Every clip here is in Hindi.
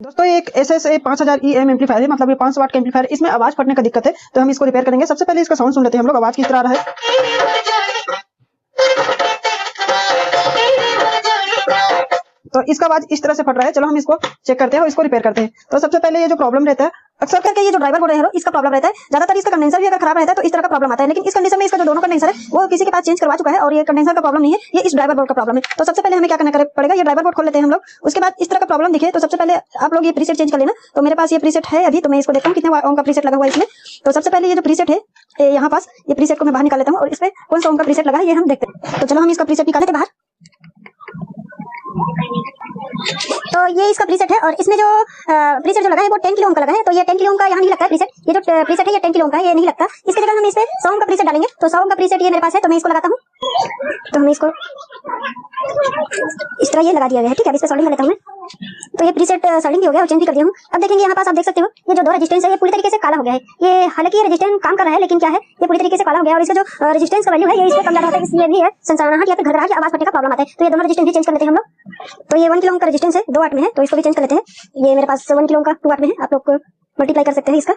दोस्तों ये एक SSA 5000 EM एम्पलीफायर है, मतलब ये 500 वाट का एम्पलीफायर है। इसमें आवाज फटने का दिक्कत है, तो हम इसको रिपेयर करेंगे। सबसे पहले इसका साउंड सुन लेते हैं हम लोग, आवाज किस तरह आ रहा है। तो इसका आवाज इस तरह से फट रहा है। चलो हम इसको चेक करते हैं और इसको रिपेयर करते हैं। तो सबसे पहले ये जो प्रॉब्लम रहता है, अक्सर करके ये जो ड्राइवर बोर्ड है इसका प्रॉब्लम रहता है। ज्यादातर इसका कंडेंसर भी अगर खराब रहता है तो इस तरह का प्रॉब्लम आता है, लेकिन इस कंडीशन में इसका जो दोनों कंडेंसर है वो किसी के पास चेंज करवा चुका है और ये कंडेंसर का प्रॉब्लम नहीं है, ये इस ड्राइवर बोर्ड का प्रॉब्लम है। तो सबसे पहले हमें क्या करना पड़ेगा, ये ड्राइवर बोर्ड खोल लेते हैं हम लोग। उसके बाद इस तरह का प्रॉब्लम दिखे तो सबसे पहले आप लोग ये प्रीसेट चेंज कर लेना। तो मेरे पास ये प्रीसेट है अभी, तो मैं इसको देखता हूँ कितने ओम का प्रीसेट लगा हुआ है इसमें। तो सबसे पहले ये जो प्रीसेट है यहाँ पास, ये प्रीसेट को मैं बाहर निकाल लेता हूँ और इस पे कौन सा ओम का प्रीसेट लगा है ये हम देखते हैं। तो चलो हम इसका प्रीसेट निकाले थे बाहर। तो ये इसका प्रीसेट है और इसमें जो प्रीसेट जो लगा है वो 10 किलो ओम का लगा है। तो ये 10 किलो ओम का यहाँ नहीं लगता है प्रीसेट, ये जो प्रीसेट है ये 10 किलो ओम का है, ये नहीं लगता। इसके जगह हम इस पे 100 ओम का प्रीसेट डालेंगे। तो 100 ओम का प्रीसेट ये मेरे पास है, तो मैं इसको लगाता हूँ। तो हम इसको इस तरह ये लगा दिया गया है, ठीक है। अब इस पे सोल्डिंग कर लेता हूँ मैं। तो ये प्रीसेट सोल्डिंग भी हो गया और चेंज भी कर दिया हूँ। अब देखेंगे यहाँ पास आप देख सकते हो ये जो दो रेजिस्टेंस है ये पूरी तरीके से काला हो गया है। ये हालांकि ये रेजिस्टेंस काम कर रहा है, लेकिन क्या है ये पूरी तरीके से काला हो गया और इसका जो रेजिस्टेंस का वैल्यू है ये इससे कम ज्यादा होता है। इसलिए भी है सनसनाहट या फिर घबराहट या आवाज फटने का प्रॉब्लम आता है। तो ये दोनों रेजिस्टेंस भी चेंज कर लेते हैं हम लोग। तो ये 1 किलो ओम का रेजिस्टेंस है, 2 वाट में है, तो इसको भी चेंज कर लेते हैं। ये मेरे पास 1 किलो ओम का 2 वाट में है, आप लोग को मल्टीप्लाई कर सकते हैं इसका।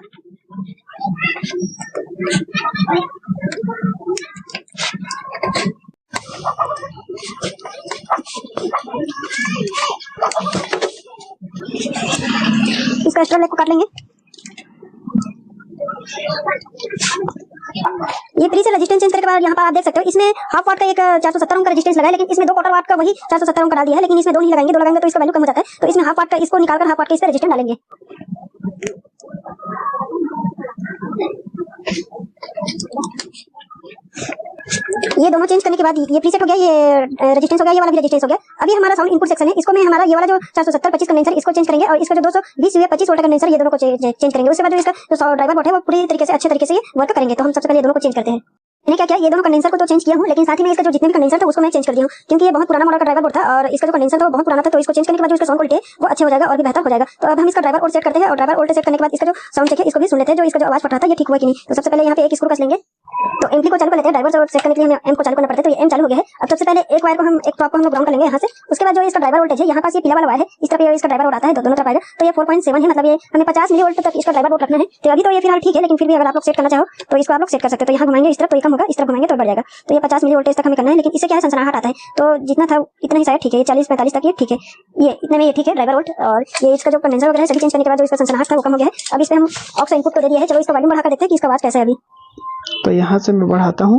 इसका एक्स्ट्रा लेग को काट लेंगे। ये प्रीसेट रेजिस्टेंस चेंज करने के बाद यहाँ पर आप देख सकते हो इसमें हाफ वाट का एक 470 ओम का रेजिस्टेंस लगा है, लेकिन इसमें 2 क्वार्टर वाट का वही 470 ओम का डाल दिया है। लेकिन इसमें 2 नहीं लगाएंगे, 2 लगाएंगे तो इसका वैल्यू कम हो जाता है। तो इसमें हाफ वाट का इसको निकालकर हाफ वाट के इस पे रेजिस्टेंस डालेंगे। ये दोनों चेंज करने के बाद ये प्रीसेट हो गया, ये रेजिस्टेंस हो गया, ये वाला भी रेजिस्टेंस हो गया। अभी हमारा साउंड इनपुट सेक्शन है, इसको मैं हमारा ये वाला जो 470 25 कंडेंसर इसको चेंज करेंगे और इसका जो 220 25 वोल्ट कंडेंसर ये दोनों को चेंज करेंगे। उसके बाद जो इसका जो ड्राइवर बोर्ड है वो पूरी तरीके से अच्छे तरीके से ये वर्क करेंगे। तो हम सबसे पहले ये दोनों को चेंज करते हैं। मैंने क्या किया, ये दोनों कंडेंसर को तो चेंज किया हूं, लेकिन साथ ही में इसका जो जितने भी कंडेंसर थे उसको मैं चेंज कर दिया हूं, क्योंकि ये बहुत पुराना मॉडल का ड्राइवर बोर्ड था और इसका जो कंडेंसर था वो बहुत पुराना था। तो इसको चेंज करने के बाद जो इसका साउंड क्वालिटी है वो अच्छे हो जाएगा और भी बेहतर हो जाएगा। तो अब हम इसका ड्राइवर बोर्ड सेट करते हैं और ड्राइवर बोर्ड सेट करने के बाद इसका जो साउंड चेक है इसको भी सुन लेते हैं, जो इसका जो आवाज फट रहा था ये ठीक हुआ कि नहीं। तो सबसे पहले यहाँ पे एक स्क्रू कस लेंगे। तो एम्पली को चालू कर लेते हैं। ड्राइवर सेट करने के लिए हमें एम को चालू करना पड़ता है, तो ये एम चालू हो गया है। अब सबसे पहले एक वायर को हम एक टॉप को हम ग्राउंड कर लेंगे यहाँ से। उसके बाद जो इसका ड्राइवर वोल्टेज है यहाँ पास ये पीला वाला वायर है, इस तरफ इसका ड्राइवर वोल्ट आता है, दोनों तरफ आएगा। तो ये 4.7 है, मतलब ये हमें 50 मिली वोल्ट तक इसका ड्राइवर वोल्ट रखना है। तो अभी तो ये फिलहाल ठीक है, लेकिन फिर भी अगर आप लोग सेट करना चाहो तो इसको आप लोग सेट कर सकते हो। तो यहाँ घुमाएंगे इस तरफ तो ये कम होगा, इस तरफ घुमाएंगे तो बढ़ जाएगा। तो ये 50 मिली वोल्टेज तक हमें करना है, लेकिन इससे क्या है सनसनाहट आता है। तो जितना था इतना ही शायद ठीक है, ये 40-45 तक ये ठीक है, ये इतने में ये ठीक है ड्राइवर वोल्ट। और ये इसका जो कंडेंसर वगैरह है सभी चेंज करने के बाद जो इसका सनसनाहट था वो कम हो गया है। अब इस पे हम ऑक्स इनपुट को दे दिया है। चलो इसका वॉल्यूम बढ़ाकर देखते हैं कि इसका आवाज कैसा है अभी। तो यहाँ से मैं बढ़ाता हूँ।